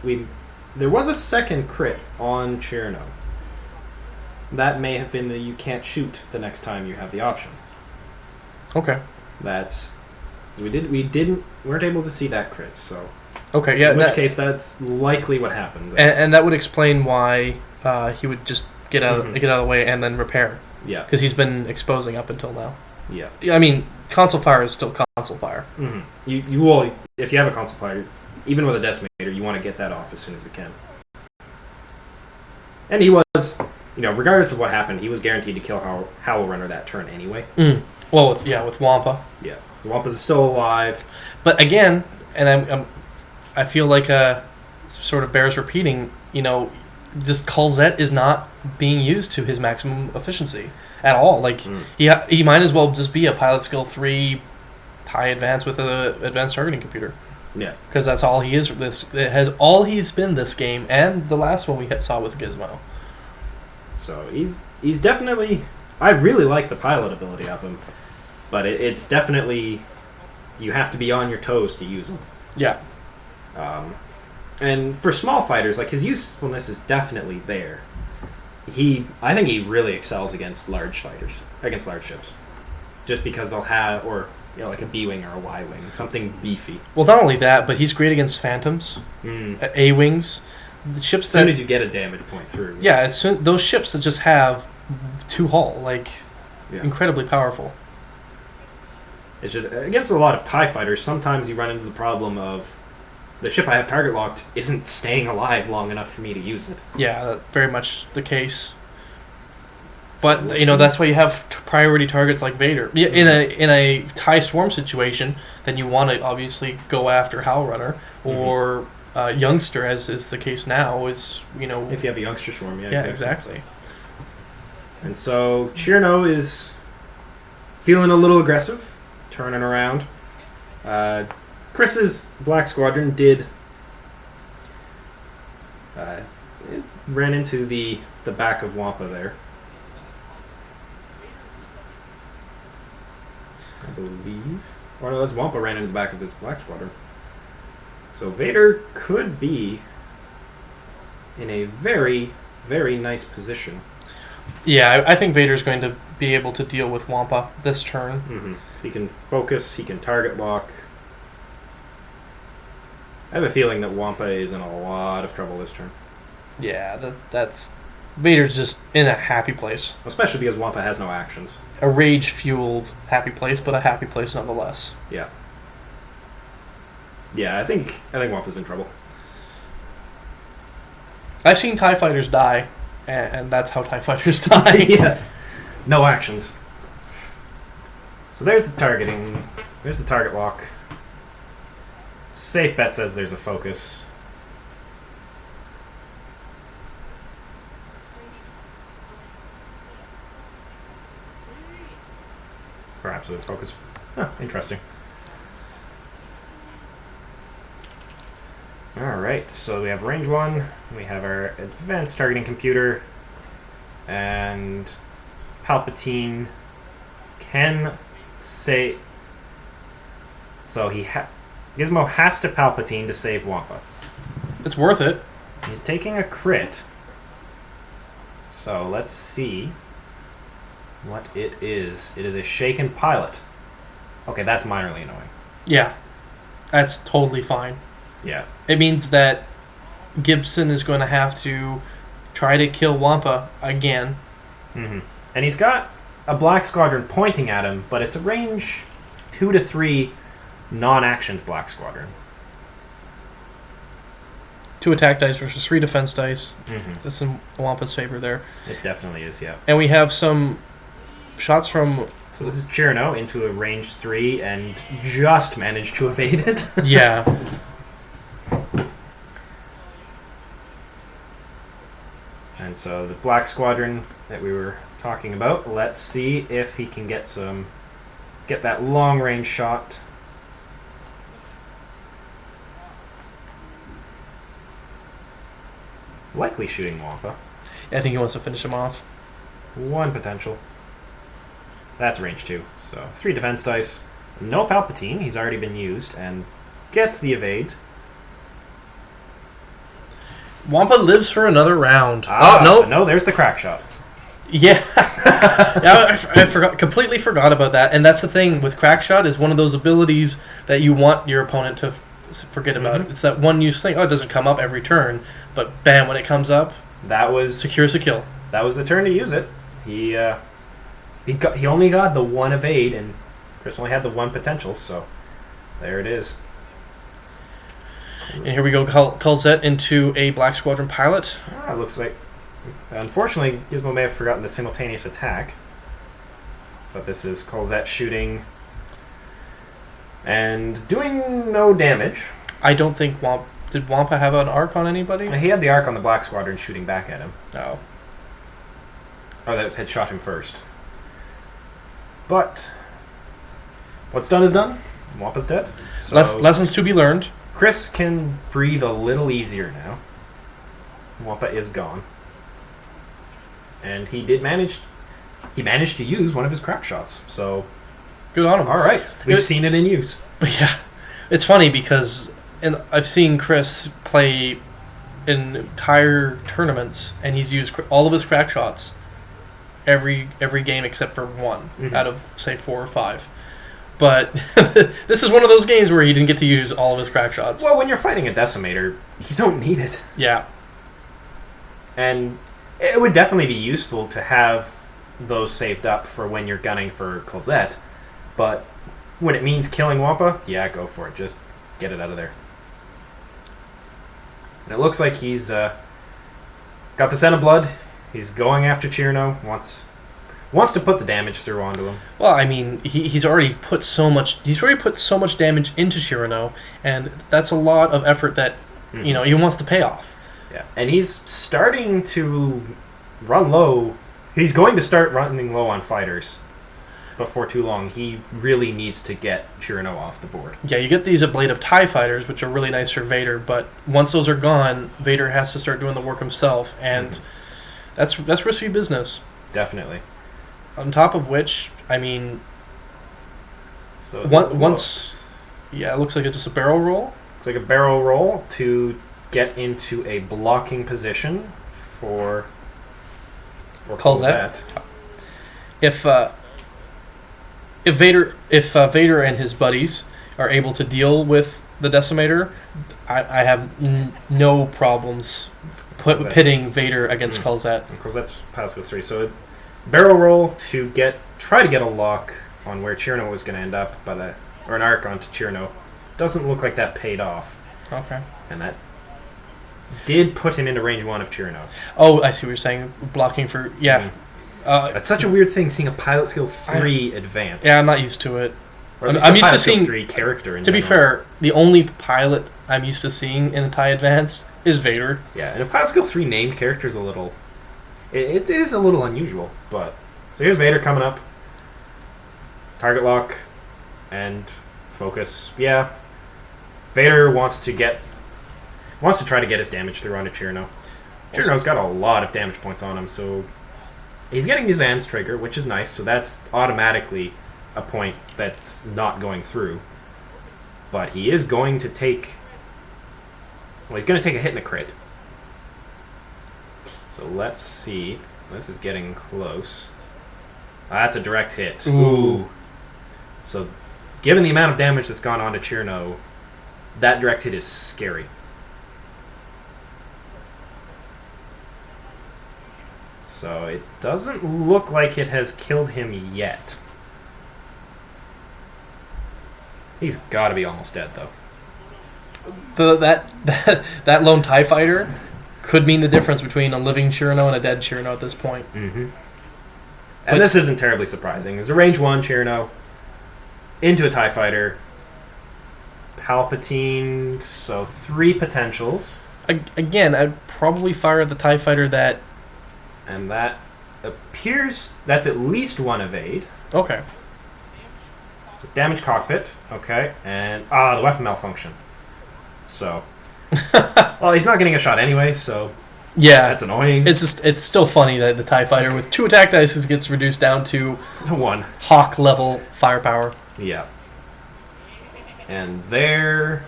a second crit on Chiraneau. That may have been the you can't shoot the next time you have the option. Okay. That's... We weren't able to see that crit, so... Okay, yeah. In which case, that's likely what happened. And that would explain why he would just get out of the way and then repair. Yeah. Because he's been exposing up until now. Yeah. I mean, console fire is still console fire. Mm-hmm. You will, if you have a console fire, even with a Decimator, you want to get that off as soon as you can. And he was, regardless of what happened, he was guaranteed to kill Howlrunner that turn anyway. Well, with Wampa. Yeah. Wampa's still alive. But again, and I feel like sort of bears repeating, just Colzet is not being used to his maximum efficiency at all. Like, he might as well just be a pilot skill 3 TIE advance with an advanced targeting computer. Yeah. Because that's all he is. It has all he's been this game, and the last one we saw with Gizmo. So he's definitely... I really like the pilot ability of him, but it's definitely... You have to be on your toes to use him. Yeah. And for small fighters, like, his usefulness is definitely there. I think he really excels against large fighters, against large ships, just because they'll have, like a B-wing or a Y-wing, something beefy. Well, not only that, but he's great against phantoms, A-wings, the ships. As soon as you get a damage point through. Yeah, those ships that just have 2 hull, incredibly powerful. It's just against a lot of TIE fighters. Sometimes you run into the problem of the ship I have target locked isn't staying alive long enough for me to use it. Yeah, that's very much the case. But that's why you have priority targets like Vader. In a TIE swarm situation, then you want to obviously go after Howlrunner or Youngster, as is the case now. If you have a Youngster swarm, yeah, exactly. And so Chiraneau is feeling a little aggressive, turning around. Chris's Black Squadron did it ran into the back of Wampa there. I believe. Or no, that's Wampa ran into the back of this Black Squadron. So Vader could be in a very, very nice position. Yeah, I think Vader's going to be able to deal with Wampa this turn. So he can focus, he can target lock. I have a feeling that Wampa is in a lot of trouble this turn. Yeah, that's... Vader's just in a happy place. Especially because Wampa has no actions. A rage-fueled happy place, but a happy place nonetheless. Yeah. Yeah, I think Wampa's in trouble. I've seen TIE fighters die, and that's how TIE fighters die. Yes. No actions. So there's the targeting. There's the target lock. Safe bet says there's a focus. Perhaps with a focus. Huh, interesting. Alright, so we have range 1, we have our advanced targeting computer, and Palpatine can say... So Gizmo has to Palpatine to save Wampa. It's worth it. He's taking a crit. So let's see what it is. It is a shaken pilot. Okay, that's minorly annoying. Yeah, that's totally fine. Yeah. It means that Gibson is going to have to try to kill Wampa again. Mm-hmm. And he's got a Black Squadron pointing at him, but it's a range 2 to 3 non-actioned Black Squadron. 2 attack dice versus 3 defense dice. Mm-hmm. That's in Wampa's favor there. It definitely is, yeah. And we have some shots from... So this is Chiraneau into a range 3 and just managed to evade it. Yeah. And so the Black Squadron that we were talking about, let's see if he can get that long range shot. Likely shooting Wampa. I think he wants to finish him off. 1 potential. That's range 2. So 3 defense dice. No Palpatine, he's already been used, and gets the evade. Wampa lives for another round. No. No, there's the crack shot. Yeah. Yeah, I completely forgot about that. And that's the thing with crack shot is one of those abilities that you want your opponent to forget about. Mm-hmm. It's that one use thing. Oh, it doesn't come up every turn, but bam, when it comes up, That was secures a kill. That was the turn to use it. He only got the 1 evade, and Chris only had the 1 potential, so there it is. And here we go, Colzet into a Black Squadron pilot. It looks like... Unfortunately, Gizmo may have forgotten the simultaneous attack. But this is Colzet shooting and doing no damage. I don't think Did Wampa have an arc on anybody? He had the arc on the Black Squadron shooting back at him. Oh. Or that had shot him first. But what's done is done. Wampa's dead. So Lessons to be learned. Chris can breathe a little easier now. Wampa is gone. And he managed to use one of his crack shots. So good on him. All right. We've seen it in use. But yeah. It's funny because I've seen Chris play in entire tournaments and he's used all of his crack shots every game except for one out of say 4 or 5. But this is one of those games where he didn't get to use all of his crack shots. Well, when you're fighting a Decimator, you don't need it. Yeah. And it would definitely be useful to have those saved up for when you're gunning for Colzet. But when it means killing Wampa, yeah, go for it. Just get it out of there. And it looks like he's got the scent of blood. He's going after Chiraneau. Wants to put the damage through onto him. Well, I mean, he's already put so much damage into Chiraneau, and that's a lot of effort that he wants to pay off. Yeah, and he's starting to run low. He's going to start running low on fighters before too long. He really needs to get Chiraneau off the board. Yeah, you get these ablative TIE fighters, which are really nice for Vader, but once those are gone, Vader has to start doing the work himself, and that's risky business. Definitely. On top of which, I mean, so it looks like it's just a barrel roll. It's like a barrel roll to get into a blocking position for Colzet. If Vader and his buddies are able to deal with the Decimator, I have no problems pitting Vader against Colzet. And Colzet's pilot skill 3. So barrel roll to try to get a lock on where Chiraneau was going to end up, or an arc onto Chiraneau. Doesn't look like that paid off. Okay. And that did put him into range 1 of Chiraneau. Oh, I see what you're saying. Blocking for... Yeah. That's such a weird thing, seeing a pilot skill 3 advance. Yeah, I'm not used to it. Or at least I'm a used to pilot skill seeing... 3 character in To be general. fair, the only pilot I'm used to seeing in a TIE Advance is Vader. Yeah, and a pilot skill 3 named character is a little... It is a little unusual, but... So here's Vader coming up. Target lock. And focus. Yeah. Vader wants to try to get his damage through onto Chiraneau. Chiraneau's got a lot of damage points on him, so... He's getting Ysanne's trigger, which is nice, so that's automatically a point that's not going through. But he is going to take... Well, he's going to take a hit and a crit. So let's see. This is getting close. That's a direct hit. Ooh. So, given the amount of damage that's gone on to Chiraneau, that direct hit is scary. So it doesn't look like it has killed him yet. He's got to be almost dead, though. That lone TIE fighter could mean the difference between a living Chiraneau and a dead Chiraneau at this point. Mm-hmm. And this isn't terribly surprising. There's a range 1 Chiraneau into a TIE fighter. Palpatine, so 3 potentials. Again, I'd probably fire the TIE fighter that... And that appears... That's at least 1 evade. Okay. So damage cockpit. Okay. And... the weapon malfunction. So... well, he's not getting a shot anyway, so... Yeah. That's annoying. It's still funny that the TIE fighter with 2 attack dice gets reduced down to 1. Hawk level firepower. Yeah. And there...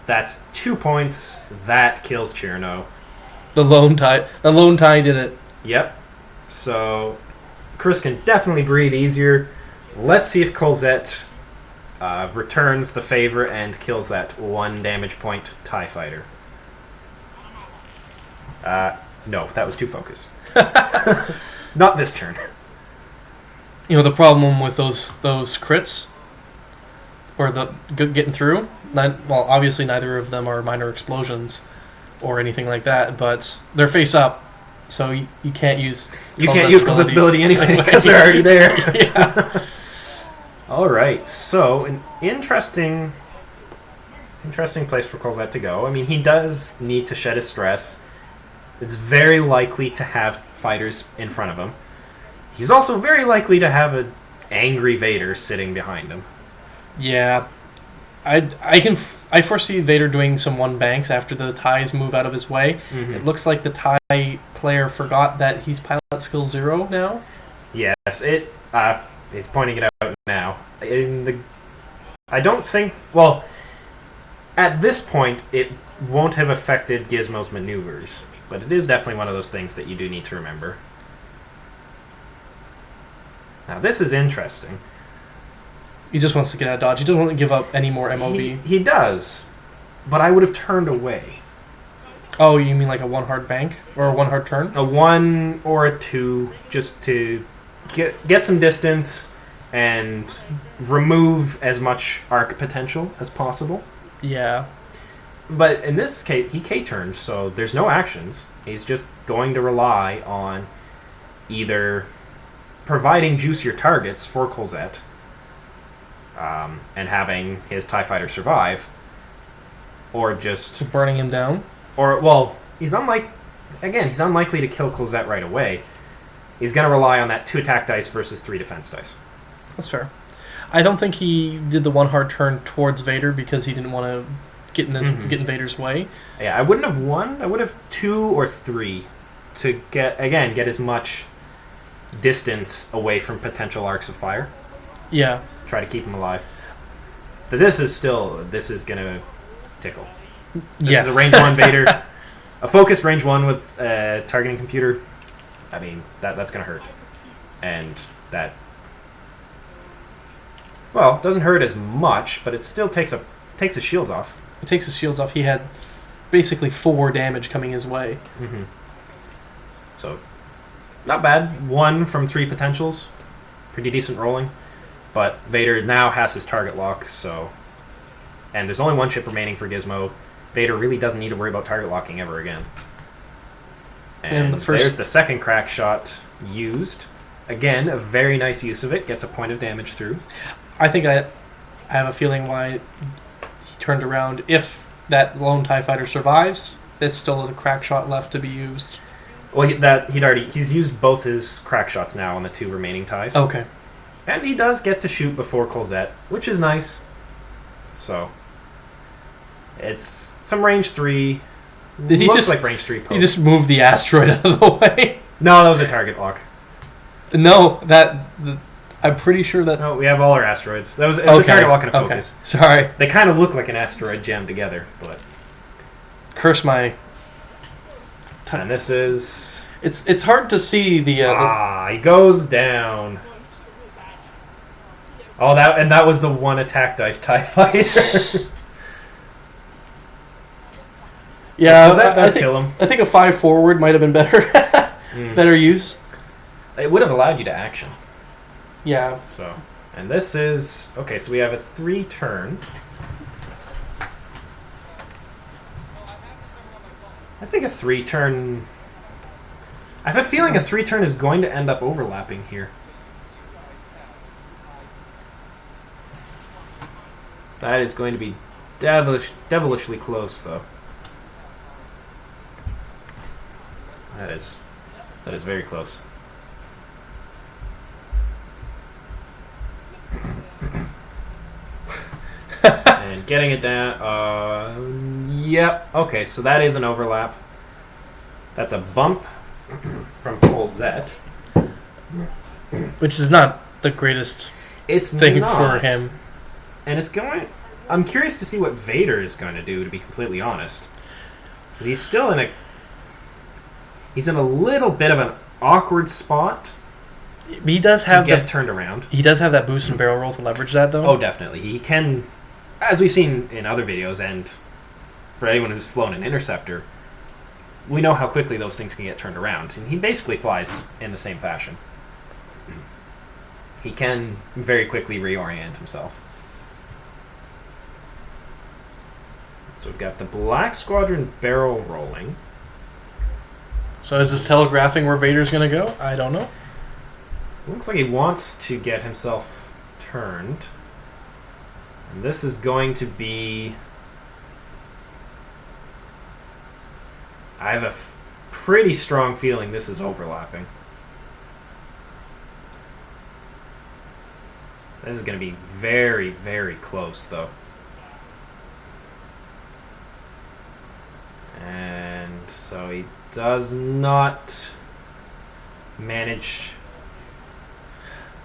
That's 2 points. That kills Chiraneau. The lone TIE did it. Yep. So, Chris can definitely breathe easier. Let's see if Colzet returns the favor and kills that 1 damage point TIE fighter. No, that was too focus. Not this turn. You know, the problem with those crits, or getting through, well, obviously neither of them are minor explosions or anything like that, but they're face up, so you can't use... You can't use Colzet's ability anyway, because they're already there. Yeah. Alright, so an interesting place for Colzet to go. I mean, he does need to shed his stress. It's very likely to have fighters in front of him. He's also very likely to have an angry Vader sitting behind him. Yeah. I foresee Vader doing some 1 banks after the TIEs move out of his way. Mm-hmm. It looks like the TIE player forgot that he's pilot skill 0 now. Yes, he's pointing it out now. I don't think... Well, at this point, it won't have affected Gizmo's maneuvers, but it is definitely one of those things that you do need to remember. Now, this is interesting. He just wants to get out of dodge. He doesn't want to give up any more MOB. He does, but I would have turned away. Oh, you mean like a 1 hard bank? Or a 1 hard turn? A 1 or a 2, just to get some distance and remove as much arc potential as possible. Yeah. But in this case, he K-turned, so there's no actions. He's just going to rely on either providing juicier targets for Colzet, and having his TIE fighter survive, or just burning him down. Or, well, he's unlikely to kill Colzet right away. He's going to rely on that 2 attack dice versus 3 defense dice. That's fair. I don't think he did the 1 hard turn towards Vader because he didn't want to get in Vader's way. Yeah, I wouldn't have 1. I would have 2 or 3 to get as much distance away from potential arcs of fire. Yeah. Try to keep him alive. But this is going to tickle. This is a range 1 Vader. A focused range 1 with a targeting computer. I mean, that's going to hurt. And that... Well, it doesn't hurt as much, but it still takes a takes his shields off. It takes his shields off. He had basically 4 damage coming his way. Mm-hmm. So, not bad. 1 from 3 potentials. Pretty decent rolling. But Vader now has his target lock, so... And there's only 1 ship remaining for Gizmo. Vader really doesn't need to worry about target locking ever again. And there's the second crack shot used. Again, a very nice use of it. Gets a point of damage through. I think I have a feeling why he turned around. If that lone TIE fighter survives, it's still a crack shot left to be used. Well, he's used both his crack shots now on the 2 remaining TIEs. Okay. And he does get to shoot before Colzet, which is nice. So, it's some range 3. Did he looks like range 3 post. He just moved the asteroid out of the way? No, that was a target lock. No, I'm pretty sure that... No, we have all our asteroids. It was a target lock and a focus. Okay. Sorry. They kind of look like an asteroid jammed together, but... Curse my... And this is... It's hard to see the... he goes down. Oh, that was the 1 attack dice TIE fighter. Yeah, so that does kill him. I think a 5 forward might have been better. Better use. It would have allowed you to action. Yeah. So, and this is... Okay, so we have a 3 turn. I think a 3 turn... I have a feeling a 3 turn is going to end up overlapping here. That is going to be devilishly close, though. That is very close. And getting it down. Yep. Okay, so that is an overlap. That's a bump from Colzet, which is not the greatest thing for him. And it's going... I'm curious to see what Vader is going to do, to be completely honest. Because he's still in a... He's in a little bit of an awkward spot. He does have to get turned around. He does have that boost and barrel roll to leverage that, though. Oh, definitely. He can, as we've seen in other videos, and for anyone who's flown an interceptor, we know how quickly those things can get turned around. And he basically flies in the same fashion. He can very quickly reorient himself. So we've got the Black Squadron barrel rolling. So is this telegraphing where Vader's going to go? I don't know. Looks like he wants to get himself turned. And this is going to be... I have a pretty strong feeling this is overlapping. This is going to be very, very close, though. And so he does not manage...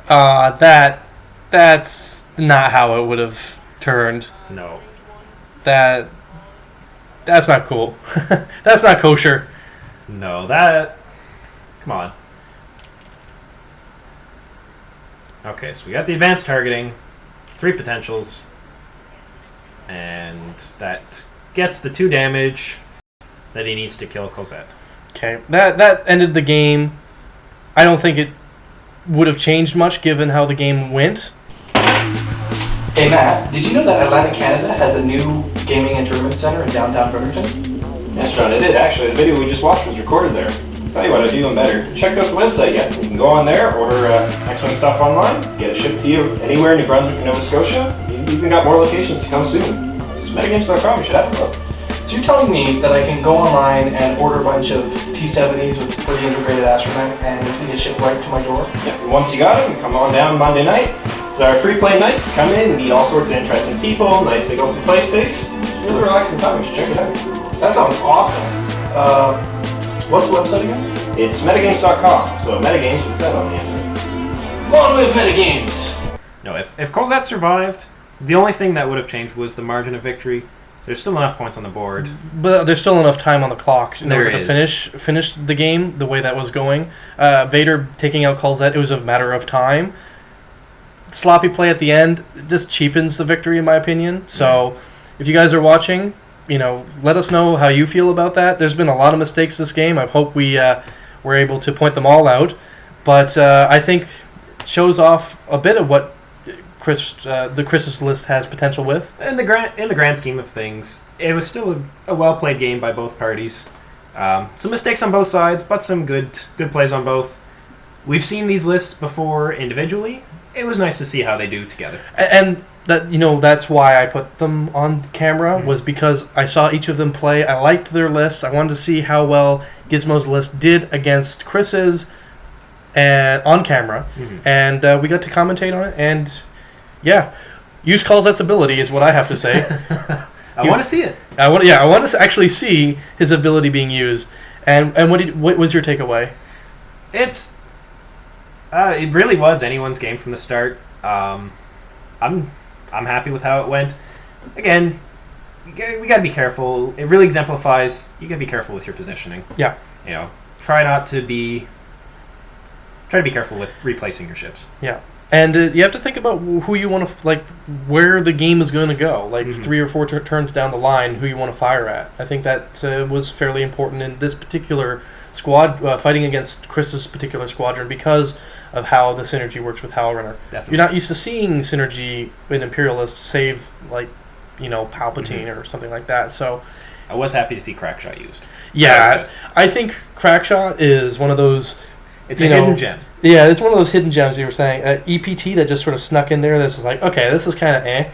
That's not how it would have turned. No. That's not cool. That's not kosher. No, that... Come on. Okay, so we got the advanced targeting, 3 potentials, and that gets the 2 damage that he needs to kill Colzet. Okay, that ended the game. I don't think it would have changed much given how the game went. Hey Matt, did you know that Atlantic Canada has a new gaming and tournament center in downtown Fredericton? Yes, John, I did actually. The video we just watched was recorded there. Tell you what, I'd do even better. Check out the website yet. You can go on there, order X-Men stuff online, get it shipped to you anywhere in New Brunswick or Nova Scotia. You've even got more locations to come soon. It's MetaGameZ.com, you should have a look. So you're telling me that I can go online and order a bunch of T-70s with fully integrated astronaut and it's going to get shipped right to my door? Yeah, and once you got them, come on down Monday night. It's our free play night. Come in, meet all sorts of interesting people, nice big open play space. It's really relaxing time, you should check it out. That sounds awesome. What's the website again? It's MetaGameZ.com, so MetaGames with Z on the end. Long live MetaGames! No, if Colzet survived, the only thing that would have changed was the margin of victory. There's still enough points on the board. But there's still enough time on the clock in order to is. finish the game the way that was going. Vader taking out Colzet, it was a matter of time. Sloppy play at the end just cheapens the victory, in my opinion. So if you guys are watching, let us know how you feel about that. There's been a lot of mistakes this game. I hope we were able to point them all out. But I think it shows off a bit of what the Chris's list has potential with. In the grand scheme of things, it was still a well-played game by both parties. Some mistakes on both sides, but some good plays on both. We've seen these lists before individually. It was nice to see how they do together. And that that's why I put them on camera, was because I saw each of them play. I liked their lists. I wanted to see how well Gizmo's list did against Chris's and on camera. And we got to commentate on it. And yeah, use Colzet's ability is what I have to say. I want to see it. I want to actually see his ability being used. And what was your takeaway? It really was anyone's game from the start. I'm happy with how it went. Again, we gotta be careful. It really exemplifies. You gotta be careful with your positioning. Yeah. Try to be careful with replacing your ships. Yeah. And you have to think about who you want to, where the game is going to go. 3 or 4 turns down the line, who you want to fire at. I think that was fairly important in this particular squad, fighting against Chris's particular squadron, because of how the synergy works with Howlrunner. Definitely. You're not used to seeing synergy in Imperialist, save, Palpatine or something like that. So I was happy to see Crackshot used. Yeah, I think Crackshot is one of those... It's a hidden gem. Yeah, it's one of those hidden gems you were saying. EPT that just sort of snuck in there. This is okay, this is kind of eh.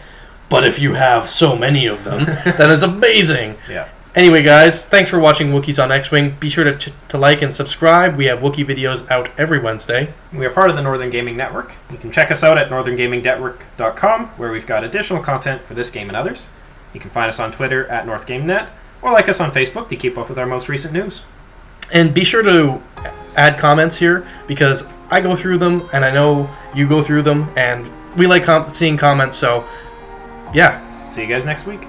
But if you have so many of them, then it's amazing. Yeah. Anyway, guys, thanks for watching Wookiees on X-Wing. Be sure to like and subscribe. We have Wookiee videos out every Wednesday. We are part of the Northern Gaming Network. You can check us out at northerngamingnetwork.com, where we've got additional content for this game and others. You can find us on Twitter at NorthGameNet, or like us on Facebook to keep up with our most recent news. And be sure to add comments here, because I go through them, and I know you go through them, and we like seeing comments, so yeah. See you guys next week.